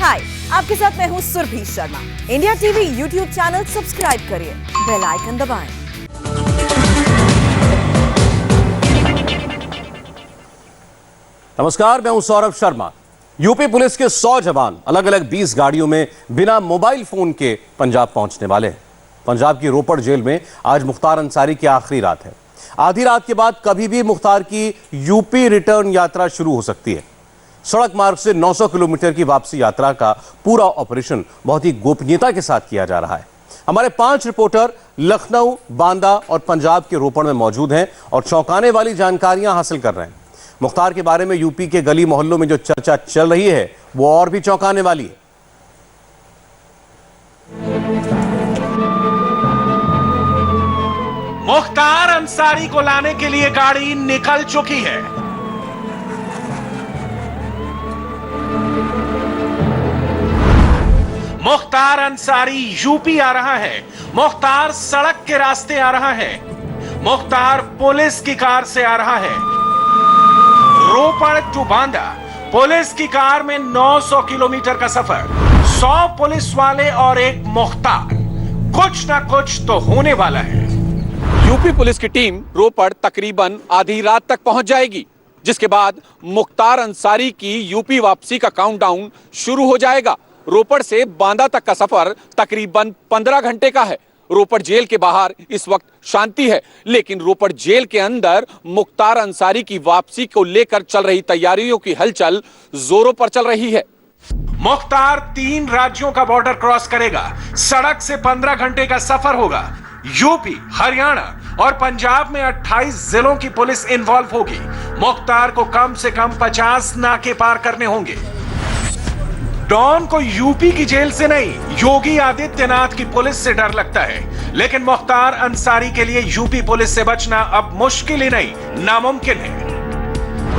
हाय, आपके साथ मैं हूँ Surabhi Sharma. India TV YouTube channel subscribe करिए, बेल आइकन दबाएं। नमस्कार, मैं हूं सौरभ शर्मा। यूपी पुलिस के 100 जवान अलग अलग 20 गाड़ियों में बिना मोबाइल फोन के पंजाब पहुंचने वाले हैं। पंजाब की रोपड़ जेल में आज मुख्तार अंसारी की आखिरी रात है। आधी रात के बाद कभी भी मुख्तार की यूपी रिटर्न यात्रा शुरू हो सकती है। सड़क मार्ग से 900 किलोमीटर की वापसी यात्रा का पूरा ऑपरेशन बहुत ही गोपनीयता के साथ किया जा रहा है। हमारे 5 रिपोर्टर लखनऊ, बांदा और पंजाब के रोपड़ में मौजूद हैं और चौंकाने वाली जानकारियां हासिल कर रहे हैं। मुख्तार के बारे में यूपी के गली मोहल्लों में जो चर्चा चल रही है वो और भी चौंकाने वाली है। मुख्तार अंसारी को लाने के लिए गाड़ी निकल चुकी है। मुख्तार अंसारी यूपी आ रहा है। मुख्तार सड़क के रास्ते आ रहा है। मुख्तार पुलिस की कार से आ रहा है। रोपड़ टू बांदा पुलिस की कार में 900 किलोमीटर का सफर, 100 पुलिस वाले और एक मुख्तार। कुछ ना कुछ तो होने वाला है। यूपी पुलिस की टीम रोपड़ तकरीबन आधी रात तक पहुंच जाएगी, जिसके बाद मुख्तार अंसारी की यूपी वापसी का काउंटडाउन शुरू हो जाएगा। रोपड़ से बांदा तक का सफर तकरीबन 15 घंटे का है। रोपड़ जेल के बाहर इस वक्त शांति है, लेकिन रोपड़ जेल के अंदर मुख्तार अंसारी की वापसी को लेकर चल रही तैयारियों की हलचल जोरों पर चल रही है। मुख्तार 3 राज्यों का बॉर्डर क्रॉस करेगा। सड़क से 15 घंटे का सफर होगा। यूपी, हरियाणा और पंजाब में 28 जिलों की पुलिस इन्वॉल्व होगी। मुख्तार को कम से कम 50 नाके पार करने होंगे। डॉन को यूपी की जेल से नहीं, योगी आदित्यनाथ की पुलिस से डर लगता है, लेकिन मुख्तार अंसारी के लिए यूपी पुलिस से बचना अब मुश्किल ही नहीं, नामुमकिन है।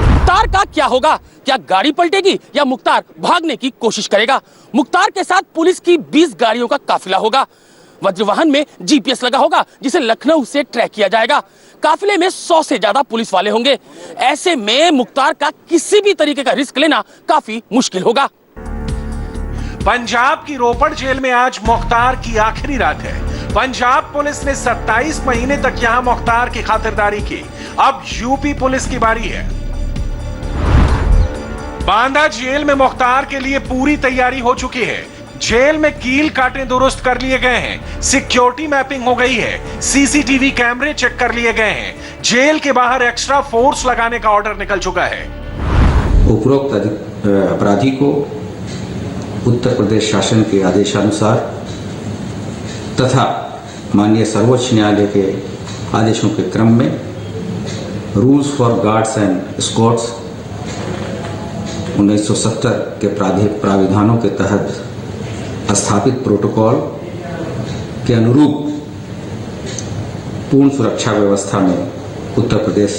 मुख्तार का क्या होगा? क्या गाड़ी पलटेगी या मुख्तार भागने की कोशिश करेगा? मुख्तार के साथ पुलिस की 20 गाड़ियों का काफिला होगा। वज्रवाहन में जीपीएस लगा होगा, जिसे लखनऊ से ट्रैक किया जाएगा। काफिले में 100 से ज्यादा पुलिस वाले होंगे। ऐसे में मुख्तार का किसी भी तरीके का रिस्क लेना काफी मुश्किल होगा। पंजाब की रोपड़ जेल में आज मुख्तार की आखिरी रात है। पंजाब पुलिस ने 27 महीने तक यहां मुख्तार की खातिरदारी की। अब यूपी पुलिस की बारी है। बांदा जेल में मुख्तार के लिए पूरी तैयारी हो चुकी है। जेल में कील कांटे दुरुस्त कर लिए गए हैं। सिक्योरिटी मैपिंग हो गई है। सीसीटीवी कैमरे चेक कर लिए गए हैं। जेल के बाहर एक्स्ट्रा फोर्स लगाने का ऑर्डर निकल चुका है। उपरोक्त अपराधी को उत्तर प्रदेश शासन के आदेशानुसार तथा माननीय सर्वोच्च न्यायालय के आदेशों के क्रम में rules for guards and scouts 1970 के प्राविधानों के तहत स्थापित प्रोटोकॉल के अनुरूप पूर्ण सुरक्षा व्यवस्था में उत्तर प्रदेश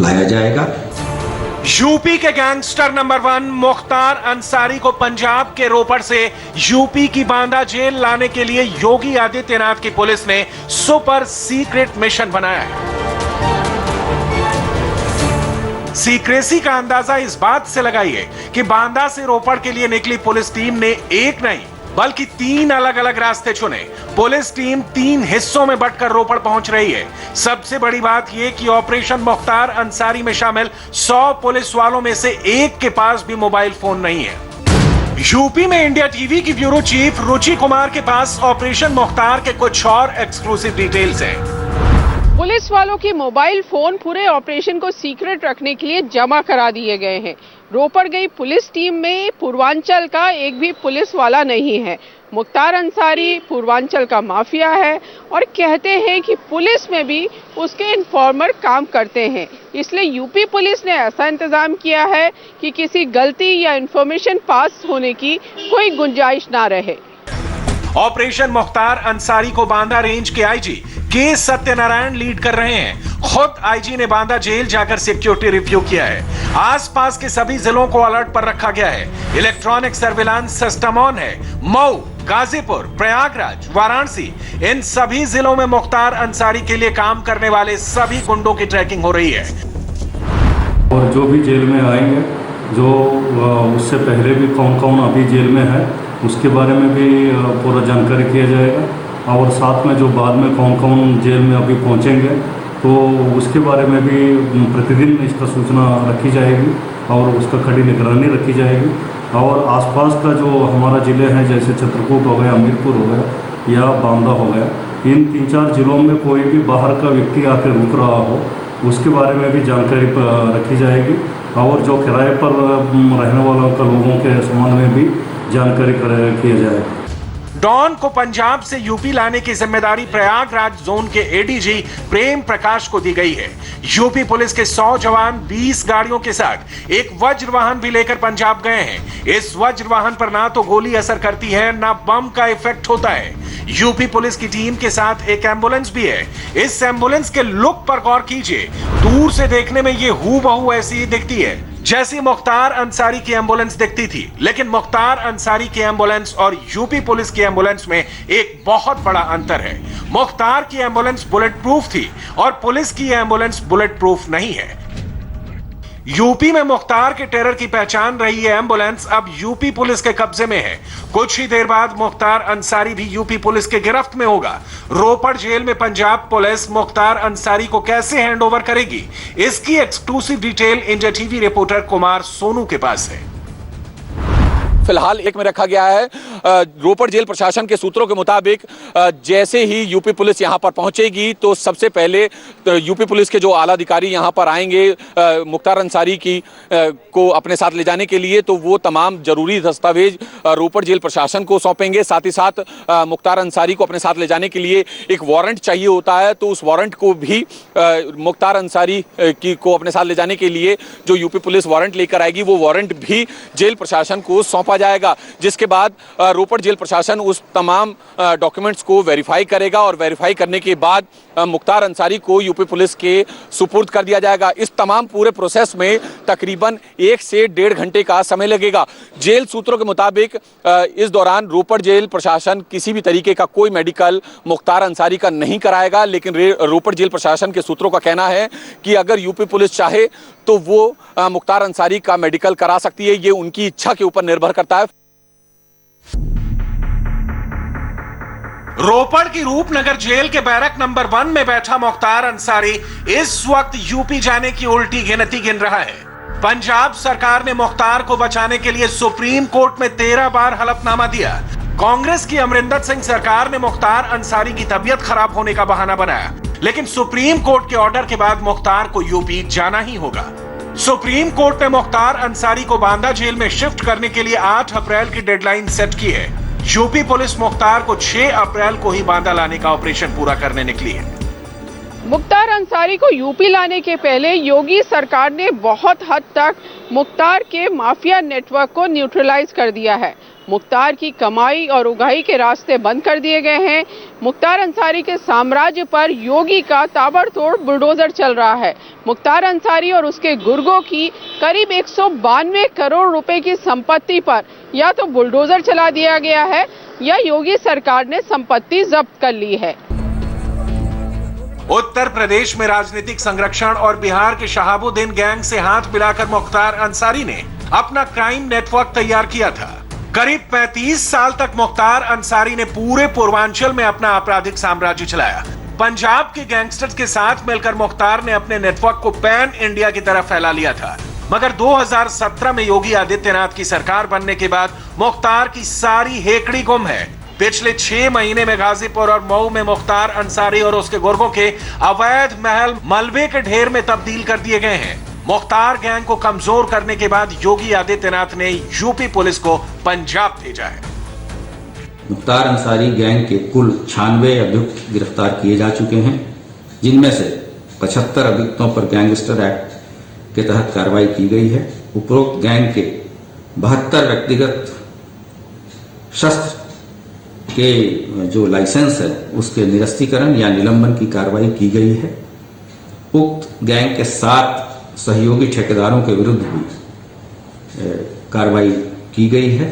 लाया जाएगा। यूपी के गैंगस्टर नंबर 1 मुख्तार अंसारी को पंजाब के रोपड़ से यूपी की बांदा जेल लाने के लिए योगी आदित्यनाथ की पुलिस ने सुपर सीक्रेट मिशन बनाया है। सीक्रेसी का अंदाजा इस बात से लगाइए कि बांदा से रोपड़ के लिए निकली पुलिस टीम ने एक नहीं बल्कि 3 अलग अलग रास्ते चुने। पुलिस टीम 3 हिस्सों में बंटकर रोपड़ पहुंच रही है। सबसे बड़ी बात यह कि ऑपरेशन मुख्तार अंसारी में शामिल 100 पुलिस वालों में से एक के पास भी मोबाइल फोन नहीं है। यूपी में इंडिया टीवी की ब्यूरो चीफ रुचि कुमार के पास ऑपरेशन मुख्तार के कुछ और एक्सक्लूसिव डिटेल्स हैं। पुलिस वालों के मोबाइल फोन पूरे ऑपरेशन को सीक्रेट रखने के लिए जमा करा दिए गए हैं। रोपड़ गई पुलिस टीम में पूर्वांचल का एक भी पुलिस वाला नहीं है। मुख्तार अंसारी पूर्वांचल का माफिया है और कहते हैं कि पुलिस में भी उसके इन्फॉर्मर काम करते हैं। इसलिए यूपी पुलिस ने ऐसा इंतजाम किया है कि किसी गलती या इंफॉर्मेशन पास होने की कोई गुंजाइश ना रहे। ऑपरेशन मुख्तार अंसारी को बांदा रेंज के आईजी के सत्यनारायण लीड कर रहे हैं। खुद आईजी ने बांदा जेल जाकर सिक्योरिटी रिव्यू किया है। आसपास के सभी जिलों को अलर्ट पर रखा गया है। इलेक्ट्रॉनिक सर्विलांस सिस्टम ऑन है। मऊ, गाजीपुर, प्रयागराज, वाराणसी, इन सभी जिलों में मुख्तार अंसारी के लिए काम करने वाले सभी गुंडों की ट्रैकिंग हो रही है। और जो भी जेल में आएंगे जो उससे पहले भी कौन कौन अभी जेल में है उसके बारे में भी पूरा जानकारी किया जाएगा और साथ में जो बाद में कौन कौन जेल में अभी पहुंचेंगे तो उसके बारे में भी प्रतिदिन इसका सूचना रखी जाएगी और उसका कड़ी निगरानी रखी जाएगी। और आसपास का जो हमारा ज़िले हैं जैसे चित्रकूट हो गया, हमीरपुर हो गया या बांदा हो गया, इन 3-4 जिलों में कोई भी बाहर का व्यक्ति आकर रुक रहा हो उसके बारे में भी जानकारी रखी जाएगी और जो किराए पर रहने वालों का लोगों के संबंध में भी जानकारी किया जाएगा। डॉन को पंजाब से यूपी लाने की जिम्मेदारी प्रयागराज जोन के एडीजी प्रेम प्रकाश को दी गई है। यूपी पुलिस के 100 जवान 20 गाड़ियों के साथ एक वज्र वाहन भी लेकर पंजाब गए हैं। इस वज्र वाहन पर ना तो गोली असर करती है ना बम का इफेक्ट होता है। यूपी पुलिस की टीम के साथ एक एम्बुलेंस भी है। इस एम्बुलेंस के लुक पर गौर कीजिए, दूर से देखने में ये हूबहू ऐसी ही दिखती है जैसी मुख्तार अंसारी की एम्बुलेंस दिखती थी। लेकिन मुख्तार अंसारी की एम्बुलेंस और यूपी पुलिस की एम्बुलेंस में एक बहुत बड़ा अंतर है। मुख्तार की एम्बुलेंस बुलेट प्रूफ थी और पुलिस की एम्बुलेंस बुलेट प्रूफ नहीं है। यूपी में मुख्तार के टेरर की पहचान रही है एम्बुलेंस अब यूपी पुलिस के कब्जे में है। कुछ ही देर बाद मुख्तार अंसारी भी यूपी पुलिस के गिरफ्त में होगा। रोपड़ जेल में पंजाब पुलिस मुख्तार अंसारी को कैसे हैंडओवर करेगी, इसकी exclusive detail India TV reporter Kumar Sonu के पास है। फिलहाल एक में रखा गया है। रोपड़ जेल प्रशासन के सूत्रों के मुताबिक जैसे ही यूपी पुलिस यहां पर पहुंचेगी तो सबसे पहले यूपी पुलिस के जो आला अधिकारी यहां पर आएंगे मुख्तार अंसारी को अपने साथ ले जाने के लिए, तो वो तमाम जरूरी दस्तावेज रोपड़ जेल प्रशासन को सौंपेंगे। साथ ही साथ मुख्तार अंसारी को अपने साथ ले जाने के लिए एक वारंट चाहिए होता है, तो उस वारंट को भी मुख्तार अंसारी को अपने साथ ले जाने के लिए जो यूपी पुलिस वारंट लेकर आएगी वो वारंट भी जेल प्रशासन को सौंपा जाएगा, जिसके बाद रोपड़ जेल प्रशासन उस तमाम डॉक्यूमेंट्स को वेरीफाई करेगा और वेरीफाई करने के बाद मुख्तार अंसारी को यूपी पुलिस के सुपुर्द कर दिया जाएगा। इस तमाम पूरे प्रोसेस में तकरीबन 1 से 1.5 घंटे का समय लगेगा। जेल सूत्रों के मुताबिक इस दौरान रोपड़ जेल प्रशासन किसी भी तरीके का कोई मेडिकल मुख्तार अंसारी का नहीं कराएगा, लेकिन रोपड़ जेल प्रशासन के सूत्रों का कहना है कि अगर यूपी पुलिस चाहे तो वो मुख्तार अंसारी का मेडिकल करा सकती है। ये उनकी इच्छा के ऊपर निर्भर करता है। रोपड़ की रूपनगर जेल के बैरक नंबर 1 में बैठा मुख्तार अंसारी इस वक्त यूपी जाने की उल्टी गिनती गिन रहा है। पंजाब सरकार ने मुख्तार को बचाने के लिए सुप्रीम कोर्ट में 13 बार हलफनामा दिया। कांग्रेस की अमरिंदर सिंह सरकार ने मुख्तार अंसारी की तबीयत खराब होने का बहाना बनाया, लेकिन सुप्रीम कोर्ट के ऑर्डर के बाद मुख्तार को यूपी जाना ही होगा। सुप्रीम कोर्ट ने मुख्तार अंसारी को बांदा जेल में शिफ्ट करने के लिए 8 अप्रैल की डेडलाइन सेट की है। यूपी पुलिस मुख्तार को 6 अप्रैल को ही बांदा लाने का ऑपरेशन पूरा करने निकली है। मुख्तार अंसारी को यूपी लाने के पहले योगी सरकार ने बहुत हद तक मुख्तार के माफिया नेटवर्क को न्यूट्रलाइज कर दिया है। मुख्तार की कमाई और उगाही के रास्ते बंद कर दिए गए हैं। मुख्तार अंसारी के साम्राज्य पर योगी का ताबड़तोड़ बुलडोजर चल रहा है। मुख्तार अंसारी और उसके गुर्गों की करीब 192 करोड़ रुपए की संपत्ति पर या तो बुलडोजर चला दिया गया है या योगी सरकार ने संपत्ति जब्त कर ली है। उत्तर प्रदेश में राजनीतिक संरक्षण और बिहार के शहाबुद्दीन गैंग से हाथ मिलाकर मुख्तार अंसारी ने अपना क्राइम नेटवर्क तैयार किया था। करीब 35 साल तक मुख्तार अंसारी ने पूरे पूर्वांचल में अपना आपराधिक साम्राज्य चलाया। पंजाब के गैंगस्टर्स के साथ मिलकर मुख्तार ने अपने नेटवर्क को पैन इंडिया की तरफ फैला लिया था। मगर 2017 में योगी आदित्यनाथ की सरकार बनने के बाद मुख्तार की सारी हेकड़ी गुम है। पिछले 6 महीने में गाजीपुर और मऊ में मुख्तार अंसारी और उसके गुर्गों के अवैध महल मलबे के ढेर में तब्दील कर दिए गए हैं। मुख्तार गैंग को कमजोर करने के बाद योगी आदित्यनाथ ने यूपी पुलिस को पंजाब भेजा है। मुख्तार अंसारी गैंग के कुल 96 अभियुक्त गिरफ्तार किए जा चुके हैं, जिनमें से 75 अभियुक्तों पर गैंगस्टर एक्ट के तहत कार्रवाई की गई है। उपरोक्त गैंग के 72 व्यक्तिगत शस्त्र के जो लाइसेंस है उसके निरस्तीकरण या निलंबन की कार्रवाई की गई है। उक्त गैंग के 7 सहयोगी ठेकेदारों के विरुद्ध भी कार्रवाई की गई है।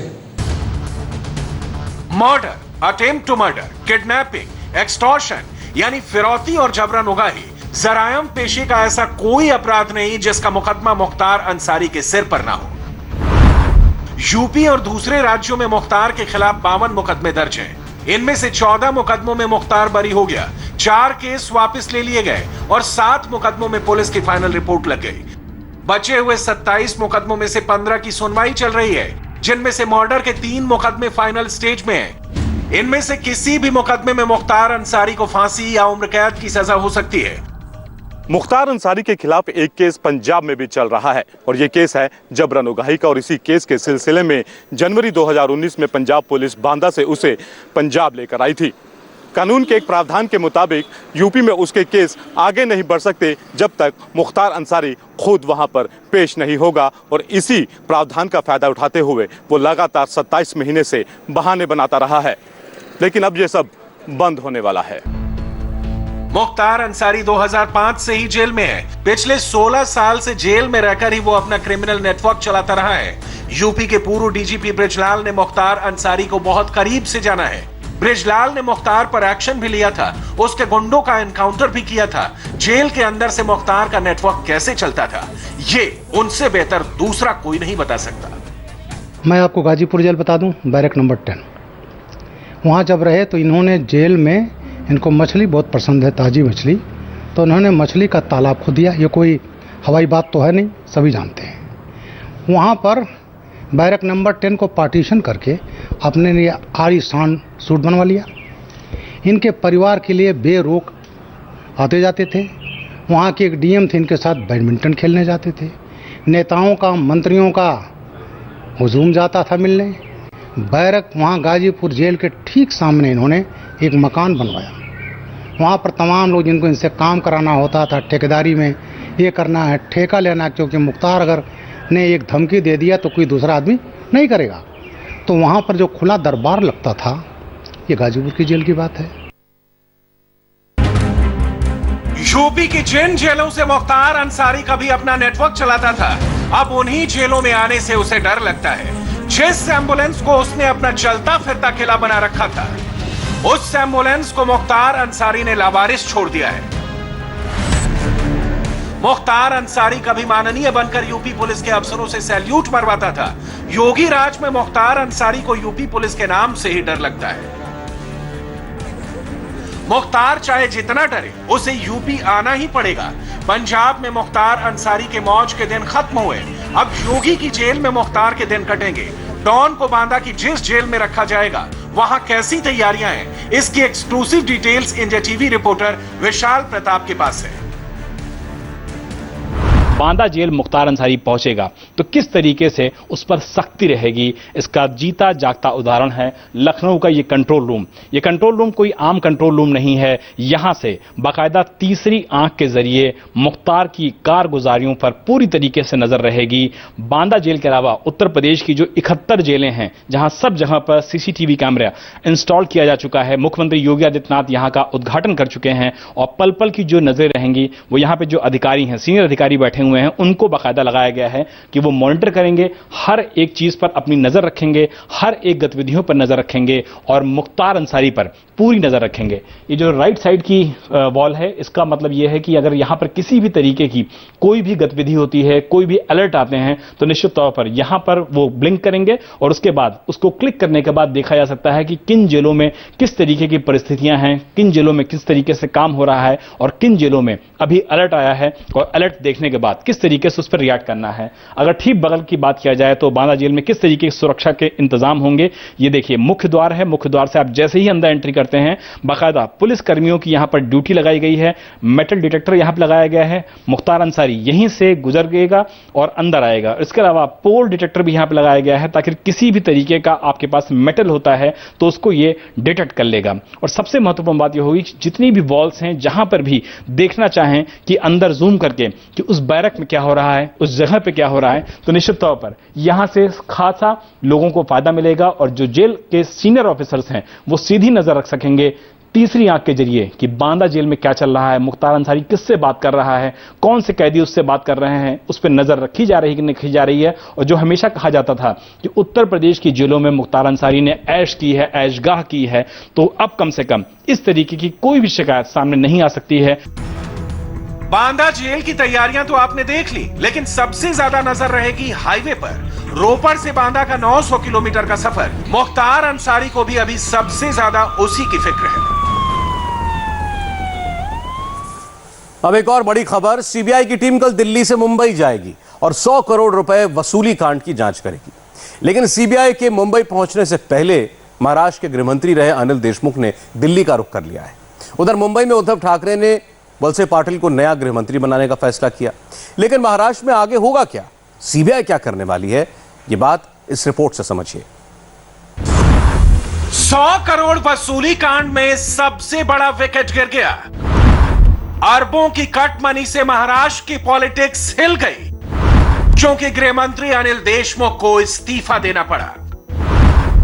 Murder, attempt to murder, kidnapping, extortion यानी फिरौती और जबरन उगाही जरायम पेशे का ऐसा कोई अपराध नहीं जिसका मुकदमा मुख्तार अंसारी के सिर पर ना हो। यूपी और दूसरे राज्यों में मुख्तार के खिलाफ 52 मुकदमे दर्ज हैं। इनमें से 14 मुकदमों में मुख्तार बरी हो गया, 4 केस वापस ले लिए गए और 7 मुकदमों में पुलिस की फाइनल रिपोर्ट लग गई। बचे हुए 27 मुकदमों में से 15 की सुनवाई चल रही है, जिनमें से मर्डर के 3 मुकदमे फाइनल स्टेज में हैं। इनमें से किसी भी मुकदमे में मुख्तार अंसारी को फांसी या उम्र कैद की सजा हो सकती है। मुख्तार अंसारी के खिलाफ एक केस पंजाब में भी चल रहा है और ये केस है जबरन उगाही का। और इसी केस के सिलसिले में जनवरी 2019 में पंजाब पुलिस बांदा से उसे पंजाब लेकर आई थी। कानून के एक प्रावधान के मुताबिक यूपी में उसके केस आगे नहीं बढ़ सकते जब तक मुख्तार अंसारी खुद वहां पर पेश नहीं होगा। और इसी प्रावधान का फायदा उठाते हुए वो लगातार 27 महीने से बहाने बनाता रहा है, लेकिन अब ये सब बंद होने वाला है। मुख्तार अंसारी 2005 से ही जेल में है। पिछले 16 साल से जेल में रहकर ही वो अपना क्रिमिनल नेटवर्क चलाता रहा है। यूपी के पूर्व डीजीपी बृजलाल ने मुख्तार अंसारी को बहुत करीब से जाना है। बृजलाल ने मुख्तार पर एक्शन भी लिया था, उसके गुंडों का एनकाउंटर भी किया था। जेल के अंदर से मुख्तार का नेटवर्क कैसे चलता था, ये उनसे बेहतर दूसरा कोई नहीं बता सकता। मैं आपको गाजीपुर जेल बता दूं, बैरक नंबर 10। वहाँ जब रहे तो इन्होंने जेल में, इनको मछली बहुत पसंद है, ताज़ी मछली, तो उन्होंने मछली का तालाब खोद दिया। ये कोई हवाई बात तो है नहीं, सभी जानते हैं। वहाँ पर बैरक नंबर 10 को पार्टीशन करके अपने लिए आलीशान सूट बनवा लिया। इनके परिवार के लिए बेरोक आते जाते थे। वहाँ के एक डीएम थे, इनके साथ बैडमिंटन खेलने जाते थे। नेताओं का, मंत्रियों का हुजूम जाता था मिलने। बैरक वहाँ गाजीपुर जेल के ठीक सामने इन्होंने एक मकान बनवाया। वहाँ पर तमाम लोग जिनको इनसे काम कराना होता था, ठेकेदारी में ये करना है, ठेका लेना, क्योंकि मुख्तार अगर ने एक धमकी दे दिया तो कोई दूसरा आदमी नहीं करेगा। तो वहाँ पर जो खुला दरबार लगता था, ये गाजीपुर की जेल की बात है। यूपी की जिन जेलों से मुख्तार अंसारी कभी अपना नेटवर्क चलाता था, अब उन्हीं जेलों में आने से उसे डर लगता है। जिस एम्बुलेंस को उसने अपना चलता फिरता किला बना रखा था, उस एम्बुलेंस को मुख्तार अंसारी ने लावारिस छोड़ दिया है। मुख्तार अंसारी कभी माननीय बनकर यूपी पुलिस के अफसरों से सैल्यूट मरवाता था। योगी राज में मुख्तार अंसारी को यूपी पुलिस के नाम से ही डर लगता है। मुख्तार चाहे जितना डरे, उसे यूपी आना ही पड़ेगा। पंजाब में मुख्तार अंसारी के मौज के दिन खत्म हुए, अब योगी की जेल में मुख्तार के दिन कटेंगे। डॉन को बांदा की जिस जेल में रखा जाएगा, वहां कैसी तैयारियां हैं, इसकी exclusive details India TV reporter Vishal Pratap के पास है। बांदा जेल मुख्तार अंसारी पहुंचेगा तो किस तरीके से उस पर सख्ती रहेगी, इसका जीता जागता उदाहरण है लखनऊ का ये कंट्रोल रूम। ये कंट्रोल रूम कोई आम कंट्रोल रूम नहीं है। यहां से बाकायदा तीसरी आंख के जरिए मुख्तार की कारगुजारियों पर पूरी तरीके से नजर रहेगी। बांदा जेल के अलावा उत्तर प्रदेश की जो 71 जेलें हैं, जहां सब जहां पर सीसीटीवी कैमरा इंस्टॉल किया जा चुका है, मुख्यमंत्री योगी आदित्यनाथ यहां का उद्घाटन कर चुके हैं और पल पल की जो नजरें रहेंगी वो यहां पे जो अधिकारी हैं, सीनियर अधिकारी बैठे हुए हैं, उनको बाकायदा लगाया गया है कि वो मॉनिटर करेंगे, हर एक चीज पर अपनी नजर रखेंगे, हर एक गतिविधियों पर नजर रखेंगे और मुख्तार अंसारी पर पूरी नजर रखेंगे। ये जो राइट साइड की वॉल है, इसका मतलब ये है कि अगर यहां पर किसी भी तरीके की कोई भी गतिविधि होती है, कोई भी अलर्ट आते हैं, तो निश्चित तौर पर यहां पर वो ब्लिंक करेंगे और उसके बाद उसको क्लिक करने के बाद देखा जा सकता है कि किन जेलों में किस तरीके की परिस्थितियां हैं, किन जेलों में किस तरीके से काम हो रहा है और किन जेलों में अभी अलर्ट आया है और अलर्ट देखने के बाद किस तरीके से उस पर रिएक्ट करना है। अगर ठीक बगल की बात किया जाए तो बांदा जेल में किस तरीके की सुरक्षा के इंतजाम होंगे, ये देखिए मुख्य द्वार है। मुख्य द्वार से आप जैसे ही अंदर एंट्री करते हैं, बाकायदा पुलिस कर्मियों की यहां पर ड्यूटी लगाई गई है, मेटल डिटेक्टर यहां पर लगाया गया है। मुख्तार अंसारी यहीं से गुजरेगा और अंदर आएगा। इसके अलावा पोल डिटेक्टर भी यहां पर लगाया गया है ताकि किसी भी तरीके का आपके पास मेटल होता है तो उसको ये डिटेक्ट कर लेगा। और सबसे महत्वपूर्ण बात यह होगी कि जितनी भी वॉल्स हैं, जहां पर भी देखना चाहें कि अंदर जूम करके कि उस बैरक में क्या हो रहा है, उस जगह पे क्या हो रहा है, तो निश्चित तौर पर यहां से खासा लोगों को फायदा मिलेगा और जो जेल के सीनियर ऑफिसर्स हैं वो सीधी नजर रख सकेंगे तीसरी आंख के जरिए कि बांदा जेल में क्या चल रहा है, मुख्तार अंसारी किससे बात कर रहा है, कौन से कैदी उससे बात कर रहे हैं, उस पर नजर रखी जा रही है कि नहीं रखी जा रही है। और जो हमेशा कहा जाता था कि उत्तर प्रदेश की जेलों में मुख्तार अंसारी ने ऐश की है, ऐशगाह की है, तो अब कम से कम इस तरीके की कोई भी शिकायत सामने नहीं आ सकती है। बांदा जेल की तैयारियां तो आपने देख ली, लेकिन सबसे ज्यादा नजर रहेगी हाईवे पर। रोपड़ से बांदा का 900 किलोमीटर का सफर मुख्तार अंसारी को भी अभी सबसे ज्यादा उसी की फिक्र है। अब एक और बड़ी खबर, सीबीआई की टीम कल दिल्ली से मुंबई जाएगी और 100 करोड़ रुपए वसूली कांड की जांच करेगी। लेकिन सीबीआई के मुंबई पहुंचने से पहले महाराष्ट्र के गृहमंत्री रहे अनिल देशमुख ने दिल्ली का रुख कर लिया है। उधर मुंबई में उद्धव ठाकरे ने वलसे पाटिल को नया गृहमंत्री बनाने का फैसला किया। लेकिन महाराष्ट्र में आगे होगा क्या, सीबीआई क्या करने वाली है, ये बात इस रिपोर्ट से समझिए। 100 करोड़ वसूली कांड में सबसे बड़ा विकेट गिर गया। अरबों की कट मनी से महाराष्ट्र की पॉलिटिक्स हिल गई, क्योंकि गृहमंत्री अनिल देशमुख को इस्तीफा देना पड़ा।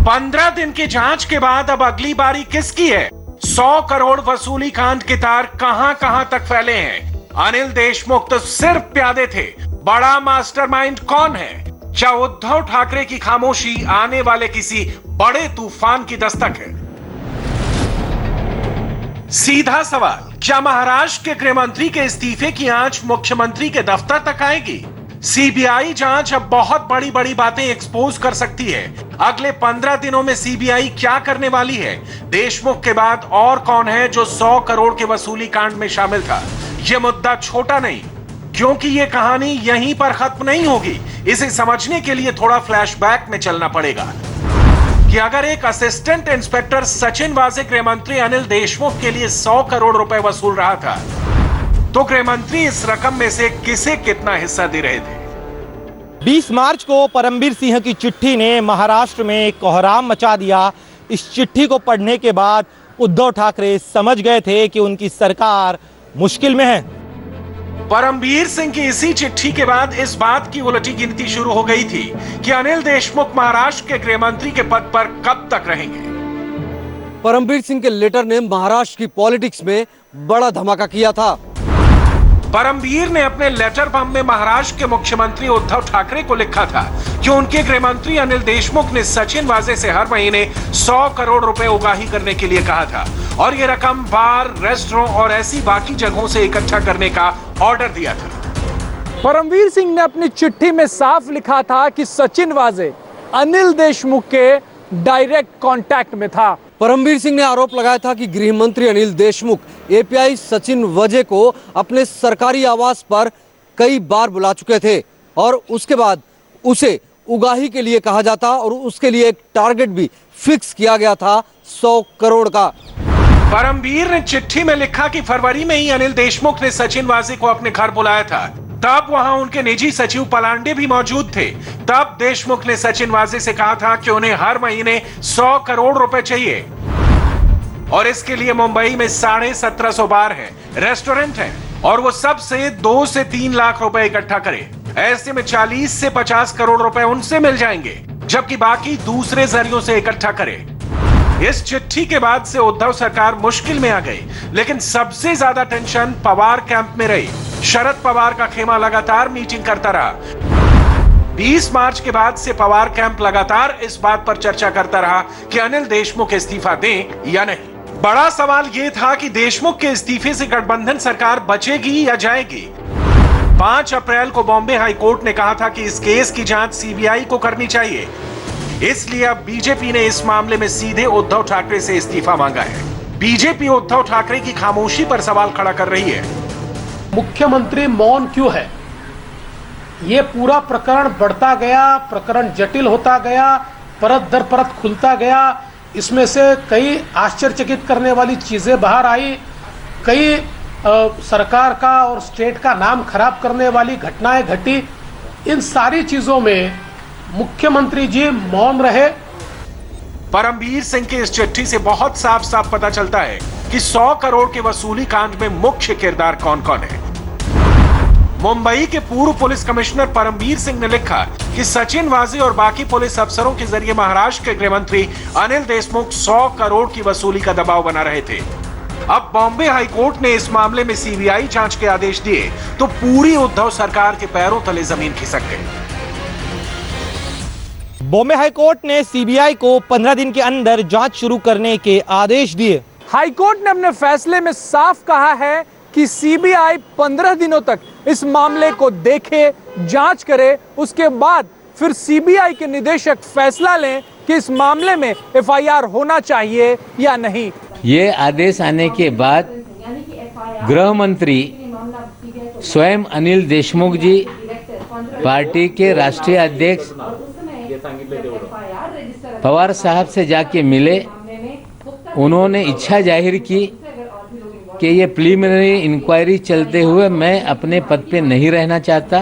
15 दिन की जांच के बाद अब अगली बारी किसकी है? 100 करोड़ वसूली कांड के तार कहां कहां तक फैले हैं? अनिल देशमुख तो सिर्फ प्यादे थे, बड़ा मास्टरमाइंड कौन है? क्या उद्धव ठाकरे की खामोशी आने वाले किसी बड़े तूफान की दस्तक है? सीधा सवाल, क्या महाराष्ट्र के गृहमंत्री के इस्तीफे की आंच मुख्यमंत्री के दफ्तर तक आएगी? सीबीआई जांच अब बहुत बड़ी बड़ी बातें एक्सपोज कर सकती है। अगले 15 दिनों में सीबीआई क्या करने वाली है? देशमुख के बाद और कौन है जो 100 करोड़ के वसूली कांड में शामिल था? यह मुद्दा छोटा नहीं, क्योंकि यह कहानी यहीं पर खत्म नहीं होगी। इसे समझने के लिए थोड़ा फ्लैशबैक में चलना पड़ेगा कि अगर एक असिस्टेंट इंस्पेक्टर सचिन वाजे गृहमंत्री अनिल देशमुख के लिए 100 करोड़ रुपए वसूल रहा था, तो गृहमंत्री इस रकम में से किसे कितना हिस्सा दे रहे थे? 20 मार्च को परमबीर सिंह की चिट्ठी ने महाराष्ट्र में कोहराम मचा दिया। इस चिट्ठी को पढ़ने के बाद उद्धव ठाकरे समझ गए थे कि उनकी सरकार मुश्किल में है। परमबीर सिंह की इसी चिट्ठी के बाद इस बात की उलटी गिनती शुरू हो गई थी कि अनिल देशमुख महाराष्ट्र के गृहमंत्री के पद पर कब तक रहेंगे। परमबीर सिंह के लेटर ने महाराष्ट्र की पॉलिटिक्स में बड़ा धमाका किया था। परमबीर ने अपने लेटर बम में महाराष्ट्र के मुख्यमंत्री उद्धव ठाकरे को लिखा था कि उनके गृहमंत्री अनिल देशमुख ने सचिन वाजे से हर महीने 100 करोड़ रुपए उगाही करने के लिए कहा था और यह रकम बार, रेस्टोरेंट और ऐसी बाकी जगहों से इकट्ठा करने का ऑर्डर दिया था। परमबीर सिंह ने अपनी चिट्ठी में साफ लिखा था कि सचिन वाजे अनिल देशमुख के डायरेक्ट कांटेक्ट में था। परमबीर सिंह ने आरोप लगाया था कि गृह मंत्री अनिल देशमुख एपीआई सचिन वाजे को अपने सरकारी आवास पर कई बार बुला चुके थे और उसके बाद उसे उगाही के लिए कहा जाता और उसके लिए एक टारगेट भी फिक्स किया गया था 100 करोड़ का। परमबीर ने चिट्ठी में लिखा कि फरवरी में ही अनिल देशमुख ने सचिन वाजे को अपने घर बुलाया था। तब वहां उनके निजी सचिव पलांडे भी मौजूद थे। तब देशमुख ने सचिन वाजे से कहा था कि उन्हें हर महीने 100 करोड़ रुपए चाहिए और इसके लिए मुंबई में 1750 बार हैं, रेस्टोरेंट हैं और वो सब से 2 से 3 लाख रुपए इकट्ठा करें। ऐसे में 40 से 50 करोड़ रुपए उनसे मिल जाएंगे, जबकि बाकी दूसरे जरियों से इकट्ठा करें। इस चिट्ठी के बाद से उद्धव सरकार मुश्किल में आ गई, लेकिन सबसे ज्यादा टेंशन पवार कैंप में रही। शरद पवार का खेमा लगातार मीटिंग करता रहा। 20 मार्च के बाद से पवार कैंप लगातार इस बात पर चर्चा करता रहा कि अनिल देशमुख इस्तीफा दें या नहीं। बड़ा सवाल यह था कि देशमुख के इस्तीफे से गठबंधन सरकार बचेगी या जाएगी। 5 अप्रैल को बॉम्बे हाईकोर्ट ने कहा था कि इस केस की जांच सीबीआई को करनी चाहिए। इसलिए अब बीजेपी ने इस मामले में सीधे उद्धव ठाकरे से इस्तीफा मांगा है। बीजेपी उद्धव ठाकरे की खामोशी पर सवाल खड़ा कर रही है। मुख्यमंत्री मौन क्यों है? ये पूरा प्रकरण बढ़ता गया, प्रकरण जटिल होता गया, परत दर परत खुलता गया। इसमें से कई आश्चर्यचकित करने वाली चीजें बाहर आई, कई सरकार का और स्टेट का नाम खराब करने वाली घटनाएं घटी। इन सारी चीजों में मुख्यमंत्री जी मौन रहे। परमबीर सिंह की इस चिट्ठी से बहुत साफ साफ पता चलता है कि 100 करोड़ के वसूली कांड में मुख्य किरदार कौन कौन है। मुंबई के पूर्व पुलिस कमिश्नर परमबीर सिंह ने लिखा कि सचिन वाजे और बाकी पुलिस अफसरों के जरिए महाराष्ट्र के गृहमंत्री अनिल देशमुख 100 करोड़ की वसूली का दबाव बना रहे थे। अब बॉम्बे हाईकोर्ट ने इस मामले में सीबीआई जांच के आदेश दिए तो पूरी उद्धव सरकार के पैरों तले जमीन खिसक गई। बॉम्बे हाईकोर्ट ने सीबीआई को 15 दिन के अंदर जांच शुरू करने के आदेश दिए। हाईकोर्ट ने अपने फैसले में साफ कहा है कि सीबीआई 15 दिनों तक इस मामले को देखे, जांच करे, उसके बाद फिर सीबीआई के निदेशक फैसला लें कि इस मामले में एफआईआर होना चाहिए या नहीं। ये आदेश आने के बाद गृह मंत्री स्वयं अनिल देशमुख जी, पार्टी के राष्ट्रीय अध्यक्ष पवार साहब से जाके मिले। उन्होंने इच्छा जाहिर की कि ये प्रीलिमिनरी इंक्वायरी चलते हुए मैं अपने पद पे नहीं रहना चाहता।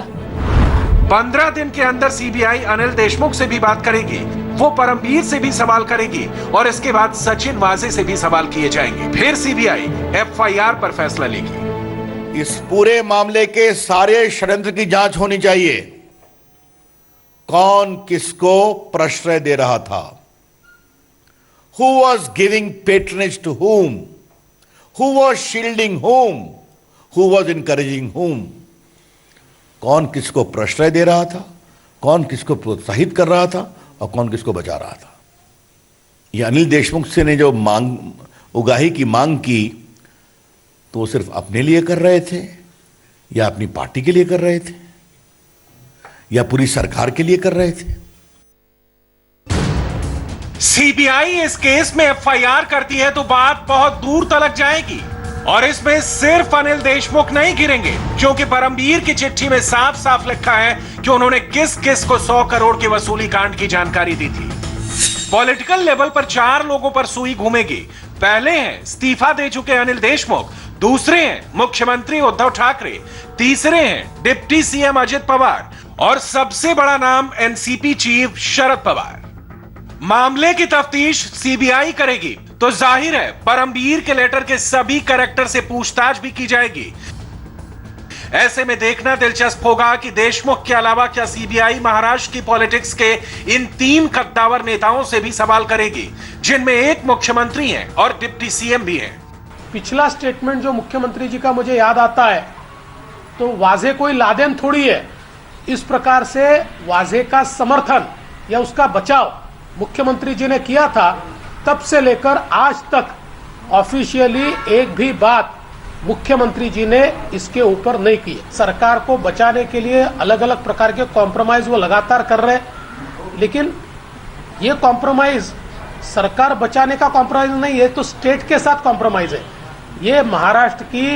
15 दिन के अंदर सीबीआई अनिल देशमुख से भी बात करेगी, वो परमबीर से भी सवाल करेगी और इसके बाद सचिन वाजे से भी सवाल किए जाएंगे। फिर सीबीआई एफआईआर पर फैसला लेगी। इस पूरे मामले के सारे षड्यंत्र की जांच होनी चाहिए। कौन किसको प्रश्रय दे रहा था? Who was giving patronage to whom? Who was shielding whom? Who was encouraging whom? कौन किसको प्रश्रय दे रहा था, कौन किसको प्रोत्साहित कर रहा था और कौन किसको बचा रहा था? ये अनिल देशमुख से ने जो उगाही की मांग की, तो वो सिर्फ अपने लिए कर रहे थे या अपनी पार्टी के लिए कर रहे थे या पूरी सरकार के लिए कर रहे थे? सीबीआई इस केस में एफआईआर करती है तो बात बहुत दूर तलक जाएगी और इसमें सिर्फ अनिल देशमुख नहीं गिरेंगे, क्योंकि परमबीर की चिट्ठी में साफ साफ लिखा है कि उन्होंने किस किस को 100 करोड़ के वसूली कांड की जानकारी दी थी। पॉलिटिकल लेवल पर 4 लोगों पर सुई घूमेगी। पहले हैं इस्तीफा दे चुके अनिल देशमुख, दूसरे हैं मुख्यमंत्री उद्धव ठाकरे, तीसरे हैं डिप्टी सीएम अजित पवार और सबसे बड़ा नाम एनसीपी चीफ शरद पवार। मामले की तफ्तीश सीबीआई करेगी तो जाहिर है परमबीर के लेटर के सभी कैरेक्टर से पूछताछ भी की जाएगी। ऐसे में देखना दिलचस्प होगा कि देशमुख के अलावा क्या सीबीआई महाराष्ट्र की पॉलिटिक्स के इन 3 कद्दावर नेताओं से भी सवाल करेगी, जिनमें एक मुख्यमंत्री हैं और डिप्टी सीएम भी हैं। पिछला स्टेटमेंट जो मुख्यमंत्री जी का मुझे याद आता है, तो वाजे कोई लादेन थोड़ी है। इस प्रकार से वाजे का समर्थन या उसका बचाव मुख्यमंत्री जी ने किया था, तब से लेकर आज तक ऑफिशियली एक भी बात मुख्यमंत्री जी ने इसके ऊपर नहीं की। सरकार को बचाने के लिए अलग अलग प्रकार के कॉम्प्रोमाइज वो लगातार कर रहे हैं, लेकिन ये कॉम्प्रोमाइज सरकार बचाने का कॉम्प्रोमाइज नहीं है, तो स्टेट के साथ कॉम्प्रोमाइज है। ये महाराष्ट्र की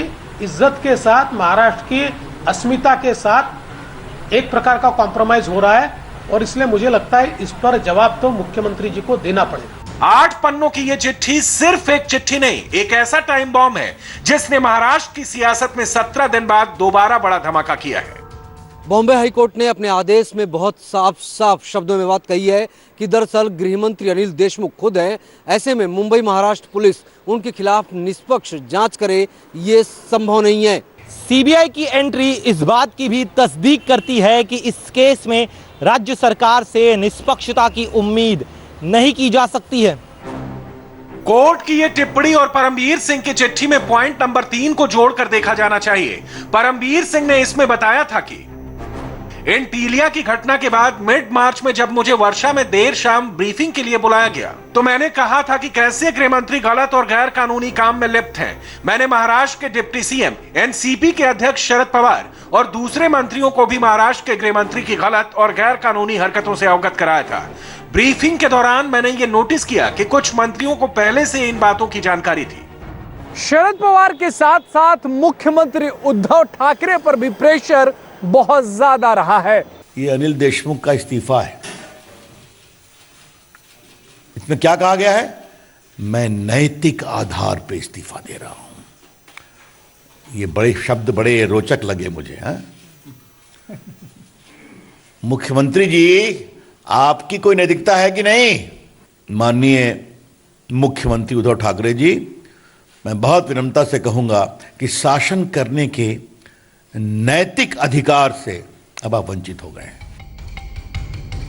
इज्जत के साथ, महाराष्ट्र की अस्मिता के साथ एक प्रकार का कॉम्प्रोमाइज हो रहा है और इसलिए मुझे लगता है इस पर जवाब तो मुख्यमंत्री जी को देना पड़ेगा। 8 पन्नों की यह चिट्ठी सिर्फ एक चिट्ठी नहीं, एक ऐसा टाइम बॉम्ब है जिसने महाराष्ट्र की सियासत में 17 दिन बाद दोबारा बड़ा धमाका किया है। बॉम्बे हाईकोर्ट ने अपने आदेश में बहुत साफ साफ शब्दों में बात कही है कि दरअसल गृह मंत्री अनिल देशमुख खुद हैं। ऐसे में मुंबई महाराष्ट्र पुलिस उनके खिलाफ निष्पक्ष जांच करे, ये संभव नहीं है। सीबीआई की एंट्री इस बात की भी तस्दीक करती है कि इस केस में राज्य सरकार से निष्पक्षता की उम्मीद नहीं की जा सकती है। कोर्ट की यह टिप्पणी और परमबीर सिंह की चिट्ठी में पॉइंट नंबर 3 को जोड़कर देखा जाना चाहिए। परमबीर सिंह ने इसमें बताया था कि इन टीलिया की घटना के बाद मिड मार्च में जब मुझे वर्षा में देर शाम ब्रीफिंग के लिए बुलाया गया, तो मैंने कहा था कि कैसे गृह मंत्री गलत और गैर कानूनी काम में लिप्त हैं। मैंने महाराष्ट्र के डिप्टी सीएम, एनसीपी के अध्यक्ष शरद पवार और दूसरे मंत्रियों को भी महाराष्ट्र के गृह मंत्री की गलत और गैर कानूनी हरकतों से अवगत कराया था। ब्रीफिंग के दौरान मैंने ये नोटिस किया कि कुछ मंत्रियों को पहले से इन बातों की जानकारी थी। शरद पवार के साथ साथ मुख्यमंत्री उद्धव ठाकरे पर भी प्रेशर बहुत ज्यादा रहा है। ये अनिल देशमुख का इस्तीफा है। इसमें क्या कहा गया है? मैं नैतिक आधार पर इस्तीफा दे रहा हूं। ये बड़े शब्द बड़े रोचक लगे मुझे। मुख्यमंत्री जी, आपकी कोई नैतिकता है कि नहीं? माननीय मुख्यमंत्री उद्धव ठाकरे जी, मैं बहुत विनम्रता से कहूंगा कि शासन करने के नैतिक अधिकार से अब आप वंचित हो गए हैं।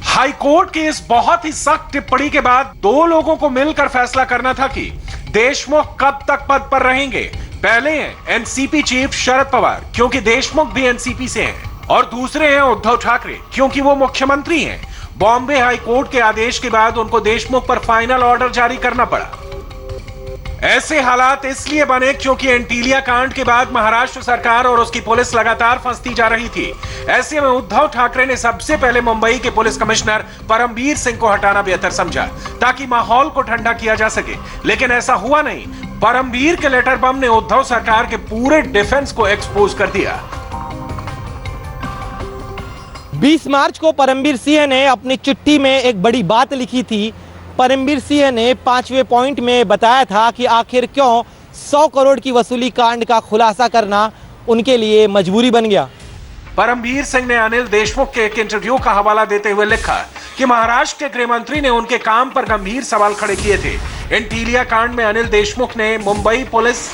हाईकोर्ट की इस बहुत ही सख्त टिप्पणी के बाद 2 लोगों को मिलकर फैसला करना था कि देशमुख कब तक पद पर रहेंगे। पहले हैं एनसीपी चीफ शरद पवार, क्योंकि देशमुख भी एनसीपी से हैं, और दूसरे हैं उद्धव ठाकरे, क्योंकि वो मुख्यमंत्री हैं। बॉम्बे हाईकोर्ट के आदेश के बाद उनको देशमुख पर फाइनल ऑर्डर जारी करना पड़ा। ऐसे हालात इसलिए बने क्योंकि एंटीलिया कांड के बाद महाराष्ट्र सरकार और उसकी पुलिस लगातार फंसती जा रही थी। ऐसे में उद्धव ठाकरे ने सबसे पहले मुंबई के पुलिस कमिश्नर परमबीर सिंह को हटाना बेहतर समझा ताकि माहौल को ठंडा किया जा सके, लेकिन ऐसा हुआ नहीं। परमबीर के लेटर बम ने उद्धव सरकार के पूरे डिफेंस को एक्सपोज कर दिया। 20 मार्च को परमबीर सिंह ने अपनी चिट्ठी में एक बड़ी बात लिखी थी। परमबीर सिंह ने 5वें पॉइंट में बताया था कि आखिर क्यों 100 करोड़ की वसूली कांड का खुलासा करना उनके लिए मजबूरी बन गया। परमबीर सिंह ने अनिल देशमुख के एक इंटरव्यू का हवाला देते हुए लिखा कि महाराष्ट्र के गृह मंत्री ने उनके काम पर गंभीर सवाल खड़े किए थे। एंटीलिया कांड में अनिल देशमुख ने मुंबई पुलिस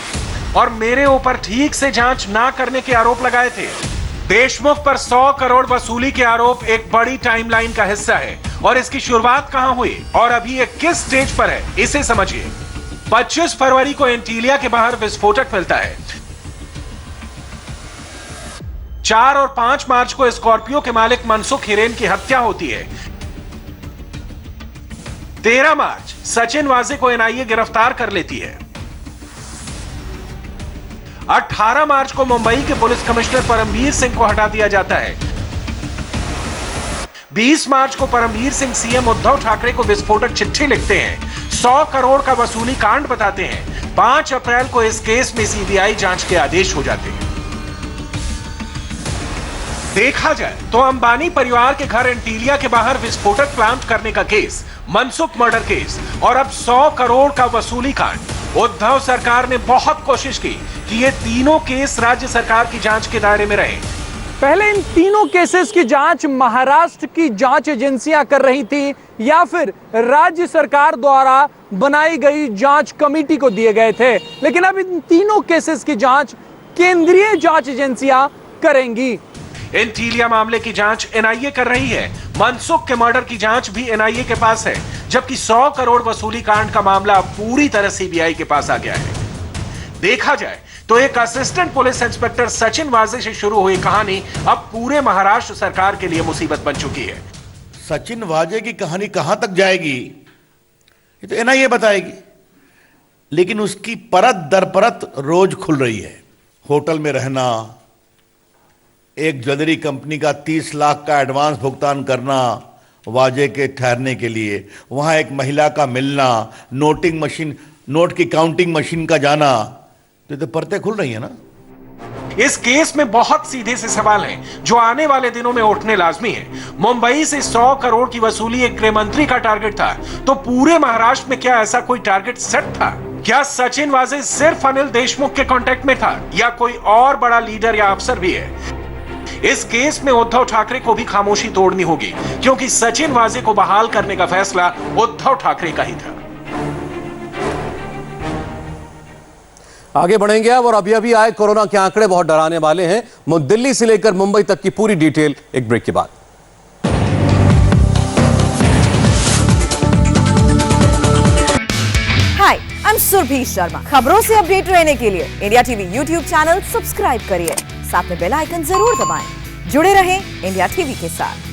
और मेरे ऊपर ठीक से जांच ना करने के आरोप लगाए थे। देशमुख पर 100 करोड़ वसूली के आरोप एक बड़ी टाइमलाइन का हिस्सा है और इसकी शुरुआत कहां हुई और अभी ये किस स्टेज पर है, इसे समझिए। 25 फरवरी को एंटीलिया के बाहर विस्फोटक मिलता है। 4 और 5 मार्च को स्कॉर्पियो के मालिक मनसुख हिरेन की हत्या होती है। 13 मार्च सचिन वाजे को एनआईए गिरफ्तार कर लेती है। 18 मार्च को मुंबई के पुलिस कमिश्नर परमबीर सिंह को हटा दिया जाता है। 20 मार्च को परमबीर सिंह सीएम उद्धव ठाकरे को विस्फोटक चिट्ठी लिखते हैं, 100 करोड़ का वसूली कांड बताते हैं। 5 अप्रैल को इस केस में सीबीआई जांच के आदेश हो जाते हैं। देखा जाए तो अंबानी परिवार के घर एंटीलिया के बाहर विस्फोटक प्लांट करने का केस, मनसुख मर्डर केस और अब 100 करोड़ का वसूली कांड। उद्धव सरकार ने बहुत कोशिश की कि ये तीनों केस राज्य सरकार की जांच के दायरे में रहे। पहले इन तीनों केसेस की जांच महाराष्ट्र की जांच एजेंसियां कर रही थी या फिर राज्य सरकार द्वारा बनाई गई जांच कमेटी को दिए गए थे, लेकिन अब इन तीनों केसेस की जांच केंद्रीय जांच एजेंसियां करेंगी। एंटीलिया मामले की जांच एनआईए कर रही है। मनसुख के मर्डर की जांच भी एनआईए के पास है, जबकि 100 करोड़ वसूली कांड का मामला पूरी तरह सीबीआई के पास आ गया है। देखा जाए तो एक असिस्टेंट पुलिस इंस्पेक्टर सचिन वाजे से शुरू हुई कहानी अब पूरे महाराष्ट्र सरकार के लिए मुसीबत बन चुकी है। सचिन वाजे की कहानी कहां तक जाएगी ये तो एनआईए बताएगी, लेकिन उसकी परत दर परत रोज खुल रही है। होटल में रहना, एक ज्वेलरी कंपनी का 30 लाख का एडवांस भुगतान करना वाजे के ठहरने के लिए, वहां एक महिला का मिलना, नोटिंग मशीन, नोट की काउंटिंग मशीन का जाना, तो परतें खुल रही है ना। इस केस में बहुत सीधे से सवाल हैं जो आने वाले दिनों में उठने लाजमी है। मुंबई से 100 करोड़ की वसूली एक गृह मंत्री का टारगेट था, तो पूरे महाराष्ट्र में क्या ऐसा कोई टारगेट सेट था? क्या सचिन वाजे सिर्फ अनिल देशमुख के कांटेक्ट में था या कोई और बड़ा लीडर या अफसर भी है? इस केस में उद्धव ठाकरे को भी खामोशी तोड़नी होगी, क्योंकि सचिन वाजे को बहाल करने का फैसला उद्धव ठाकरे का ही था। आगे बढ़ेंगे अब और अभी अभी आए कोरोना के आंकड़े बहुत डराने वाले हैं। दिल्ली से लेकर मुंबई तक की पूरी डिटेल एक ब्रेक के बाद। हाय, आई एम सुरभि शर्मा। खबरों से अपडेट रहने के लिए India TV YouTube channel subscribe करिए, साथ में बेल आइकन जरूर दबाएं। जुड़े रहें इंडिया टीवी के साथ।